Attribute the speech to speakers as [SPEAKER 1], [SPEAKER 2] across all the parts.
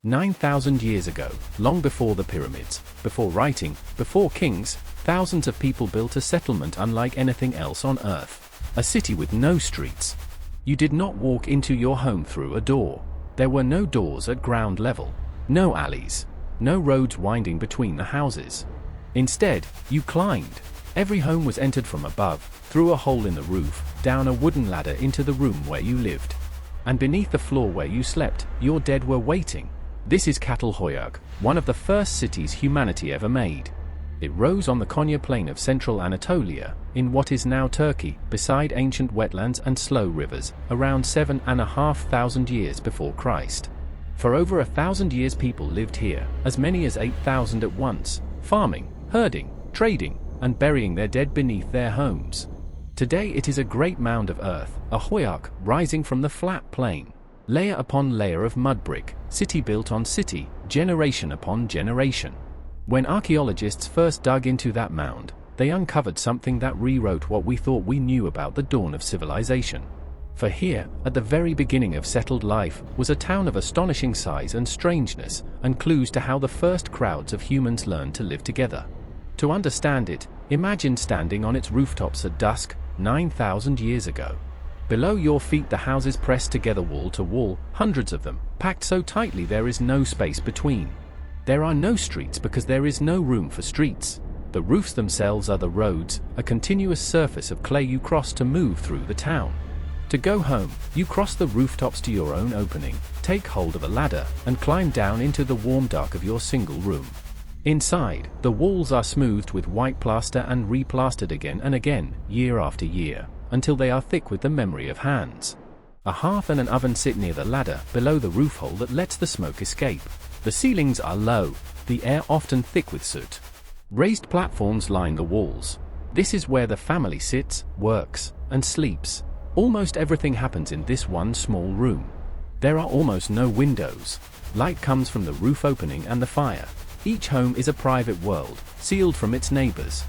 [SPEAKER 1] 9,000 years ago, long before the pyramids, before writing, before kings, thousands of people built a settlement unlike anything else on Earth. A city with no streets. You did not walk into your home through a door. There were no doors at ground level. No alleys. No roads winding between the houses. Instead, you climbed. Every home was entered from above, through a hole in the roof, down a wooden ladder into the room where you lived. And beneath the floor where you slept, your dead were waiting. This is Catalhoyuk, one of the first cities humanity ever made. It rose on the Konya plain of central Anatolia, in what is now Turkey, beside ancient wetlands and slow rivers, around 7,500 years before Christ. For over 1,000 years people lived here, as many as 8,000 at once, farming, herding, trading, and burying their dead beneath their homes. Today it is a great mound of earth, a hoyuk, rising from the flat plain. Layer upon layer of mud brick, city built on city, generation upon generation. When archaeologists first dug into that mound, they uncovered something that rewrote what we thought we knew about the dawn of civilization. For here, at the very beginning of settled life, was a town of astonishing size and strangeness, and clues to how the first crowds of humans learned to live together. To understand it, imagine standing on its rooftops at dusk, 9,000 years ago. Below your feet the houses pressed together wall to wall, hundreds of them, packed so tightly there is no space between. There are no streets because there is no room for streets. The roofs themselves are the roads, a continuous surface of clay you cross to move through the town. To go home, you cross the rooftops to your own opening, take hold of a ladder, and climb down into the warm dark of your single room. Inside, the walls are smoothed with white plaster and replastered again and again, year after year, until they are thick with the memory of hands. A hearth and an oven sit near the ladder, below the roof hole that lets the smoke escape. The ceilings are low, the air often thick with soot. Raised platforms line the walls. This is where the family sits, works, and sleeps. Almost everything happens in this one small room. There are almost no windows. Light comes from the roof opening and the fire. Each home is a private world, sealed from its neighbors.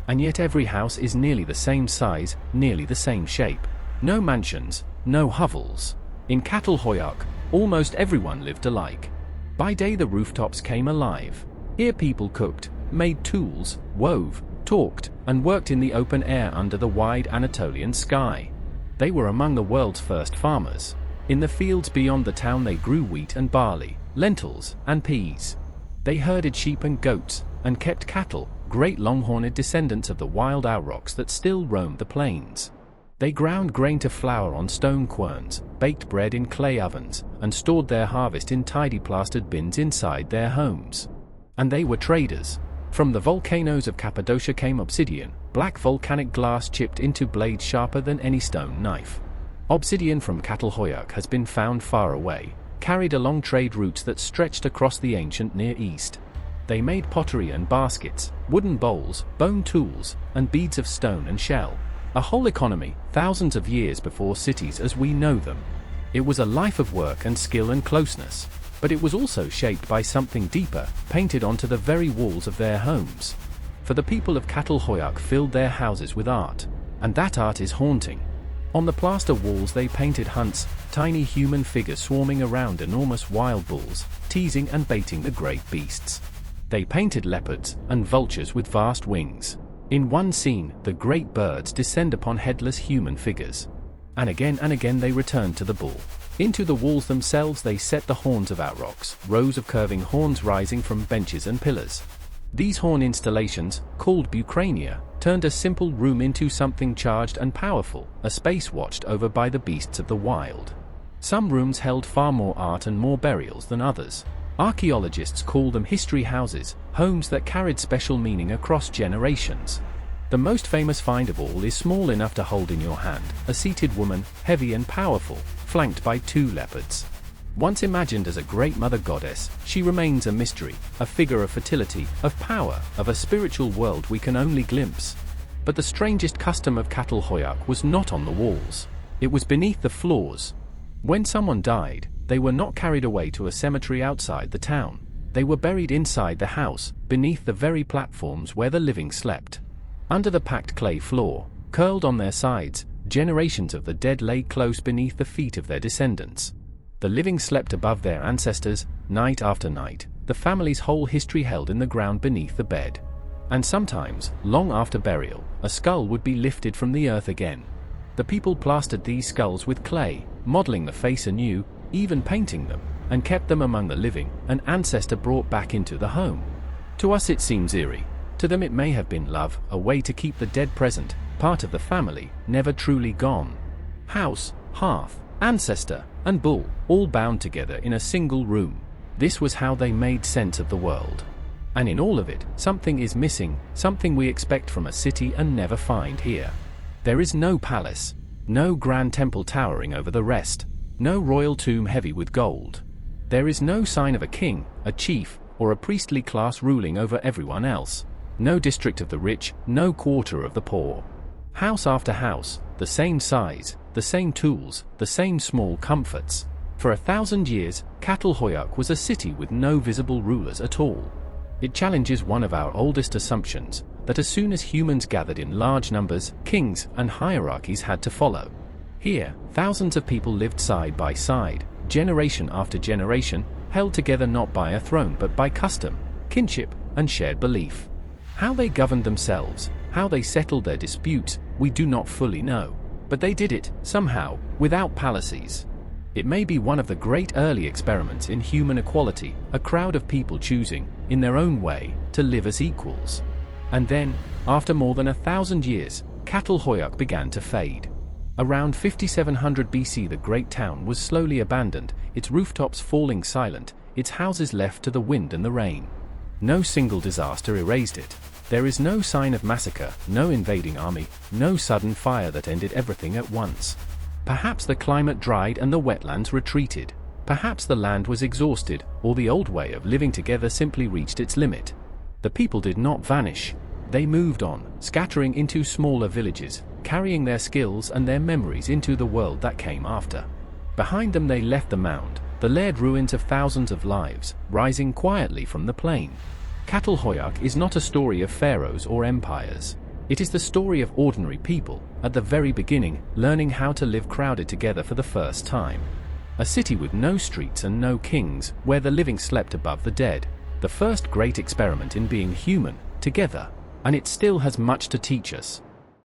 [SPEAKER 1] And yet every house is nearly the same size, nearly the same shape. No mansions, no hovels. In Catalhoyuk, almost everyone lived alike. By day the rooftops came alive. Here people cooked, made tools, wove, talked, and worked in the open air under the wide Anatolian sky. They were among the world's first farmers. In the fields beyond the town they grew wheat and barley, lentils, and peas. They herded sheep and goats, and kept cattle, great long-horned descendants of the wild aurochs that still roamed the plains. They ground grain to flour on stone querns, baked bread in clay ovens, and stored their harvest in tidy plastered bins inside their homes. And they were traders. From the volcanoes of Cappadocia came obsidian, black volcanic glass chipped into blades sharper than any stone knife. Obsidian from Catalhoyuk has been found far away, carried along trade routes that stretched across the ancient Near East. They made pottery and baskets, wooden bowls, bone tools, and beads of stone and shell. A whole economy, thousands of years before cities as we know them. It was a life of work and skill and closeness, but it was also shaped by something deeper, painted onto the very walls of their homes. For the people of Catalhoyuk filled their houses with art, and that art is haunting. On the plaster walls they painted hunts, tiny human figures swarming around enormous wild bulls, teasing and baiting the great beasts. They painted leopards and vultures with vast wings. In one scene, the great birds descend upon headless human figures. And again they return to the bull. Into the walls themselves they set the horns of aurochs, rows of curving horns rising from benches and pillars. These horn installations, called bucrania, turned a simple room into something charged and powerful, a space watched over by the beasts of the wild. Some rooms held far more art and more burials than others. Archaeologists call them history houses, homes that carried special meaning across generations. The most famous find of all is small enough to hold in your hand, a seated woman, heavy and powerful, flanked by two leopards. Once imagined as a great mother goddess, she remains a mystery, a figure of fertility, of power, of a spiritual world we can only glimpse. But the strangest custom of Catalhoyuk was not on the walls. It was beneath the floors. When someone died, they were not carried away to a cemetery outside the town. They were buried inside the house, beneath the very platforms where the living slept. Under the packed clay floor, curled on their sides, generations of the dead lay close beneath the feet of their descendants. The living slept above their ancestors, night after night, the family's whole history held in the ground beneath the bed. And sometimes, long after burial, a skull would be lifted from the earth again. The people plastered these skulls with clay, modeling the face anew, even painting them, and kept them among the living, an ancestor brought back into the home. To us it seems eerie. To them it may have been love, a way to keep the dead present, part of the family, never truly gone. House, hearth, ancestor, and bull, all bound together in a single room. This was how they made sense of the world. And in all of it, something is missing, something we expect from a city and never find here. There is no palace, no grand temple towering over the rest, no royal tomb heavy with gold. There is no sign of a king, a chief, or a priestly class ruling over everyone else. No district of the rich, no quarter of the poor. House after house, the same size, the same tools, the same small comforts. For 1,000 years, Catalhoyuk was a city with no visible rulers at all. It challenges one of our oldest assumptions, that as soon as humans gathered in large numbers, kings and hierarchies had to follow. Here, thousands of people lived side by side, generation after generation, held together not by a throne but by custom, kinship, and shared belief. How they governed themselves, how they settled their disputes, we do not fully know. But they did it, somehow, without palaces. It may be one of the great early experiments in human equality, a crowd of people choosing, in their own way, to live as equals. And then, after more than 1,000 years, Catalhoyuk began to fade. Around 5700 BC the great town was slowly abandoned, its rooftops falling silent, its houses left to the wind and the rain. No single disaster erased it. There is no sign of massacre, no invading army, no sudden fire that ended everything at once. Perhaps the climate dried and the wetlands retreated. Perhaps the land was exhausted, or the old way of living together simply reached its limit. The people did not vanish. They moved on, scattering into smaller villages, carrying their skills and their memories into the world that came after. Behind them they left the mound, the layered ruins of thousands of lives, rising quietly from the plain. Catalhoyuk is not a story of pharaohs or empires. It is the story of ordinary people, at the very beginning, learning how to live crowded together for the first time. A city with no streets and no kings, where the living slept above the dead. The first great experiment in being human, together. And it still has much to teach us.